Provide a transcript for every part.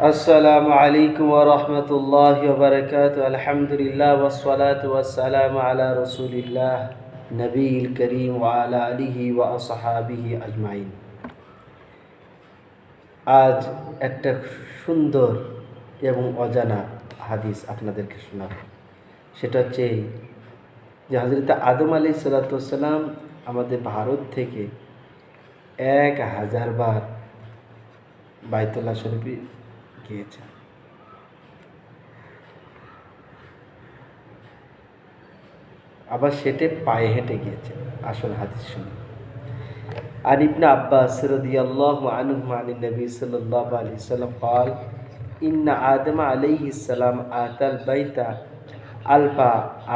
আসসালামু আলাইকুম ওয়া রাহমাতুল্লাহি ওয়া বারাকাতুহু। আলহামদুলিল্লাহ ওয়াসসালাতু ওয়াসসালামু আলা রাসূলিল্লাহ নবীল করিম ওয়া আলা আলিহি ওয়া আসহাবিহি আজমাইন। আজ একটা সুন্দর এবং অজানা হাদিস আপনাদেরকে শোনাব। সেটা হচ্ছে এই যে হযরত আদম আলাইহিস সালাতু ওয়াস সালাম আমাদের ভারত থেকে 1000 বার বাইতুল্লাহ শরীফে গিয়েছেন। আবার সেটে পায়ে হেঁটে গিয়েছে। আসল হাদিস শুনুন। عن ابن عباس رضي الله عنهما عن النبي صلى الله عليه وسلم قال إن آدم عليه السلام آتى البيت ألف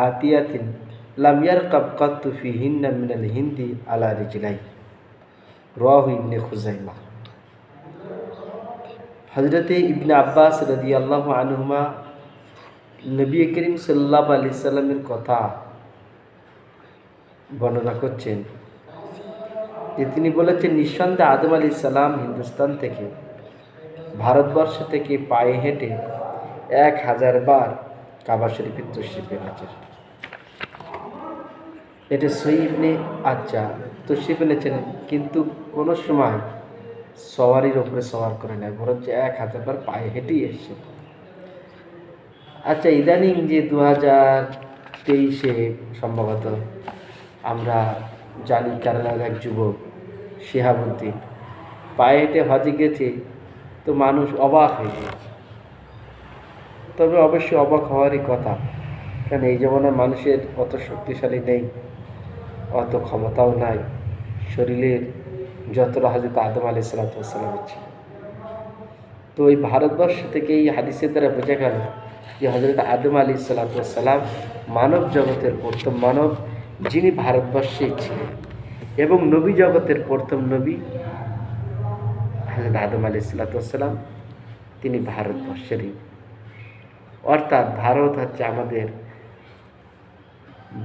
آتية لم يركب قط فيهن من الهند على رجليه رواه ابن خزيمة। হযরতে ইবনে আব্বাস রাদিয়াল্লাহু আনহুমা নবী করিম সাল্লাল্লাহু আলাইহি সাল্লামের কথা বর্ণনা করছেন যে তিনি বলেছেন, নিঃসন্দেহে আদম আলাইহিস সালাম হিন্দুস্তান থেকে ভারতবর্ষ থেকে পায়ে হেঁটে 1000 বার কাবা শরীফে তশরিফ এনেছেন। এটা সহিহ ইবনে তশরিফ এনেছেন, কিন্তু কোনো সময় সওয়ারির ওপরে সওয়ার করে নেয়, বরঞ্চ 1000 বার পায়ে হেঁটেই এসছে। আচ্ছা, ইদানিং যে 2023-এ সম্ভবত আমরা জানি কেরালার এক যুবক শিহাবুদ্দিন পায়ে হেঁটে হজে গেছে, তো মানুষ অবাক হয়ে গেছে। তবে অবশ্যই অবাক হওয়ারই কথা, কারণ এই জমানায় মানুষের অত শক্তিশালী নেই, অত ক্ষমতাও নাই শরীরের যতটা হযরত আদম আলাইহিস সালাতু ওয়াস সালামের ছিল। তো এই ভারতবর্ষ থেকে এই হাদিসের দ্বারা বোঝা গেল যে হযরত আদম আলাইহিস সালাতু ওয়াস সালাম মানব জগতের প্রথম মানব, যিনি ভারতবর্ষেই ছিলেন, এবং নবী জগতের প্রথম নবী হযরত আদম আলাইহিস সালাতু ওয়াস সালাম, তিনি ভারতবর্ষেরই। অর্থাৎ ভারত হচ্ছে আমাদের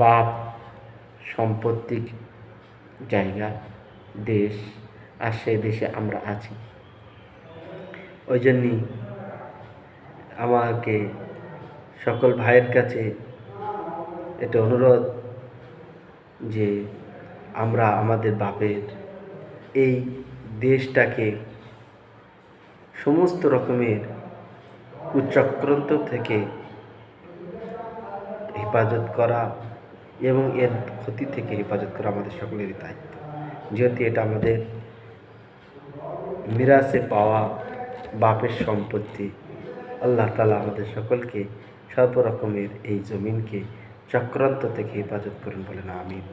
বাপ সম্পত্তির জায়গা, দেশ, আর সেই দেশে আমরা আছি। ওই জন্যই আমাকে সকল ভাইয়ের কাছে এটা অনুরোধ যে আমরা আমাদের বাপের এই দেশটাকে সমস্ত রকমের কুচক্রান্ত থেকে হেফাজত করা এবং এর ক্ষতি থেকে হেফাজত করা আমাদের সকলেরই দায়িত্ব, যেহেতু এটা আমাদের মিরাসে পাওয়া বাপের সম্পত্তি। আল্লাহ তাআলা আমাদের সকলকে সর্ব রকমের এই জমিনকে চক্রান্ত থেকে হেফাজত করুন, বলেন আমিন।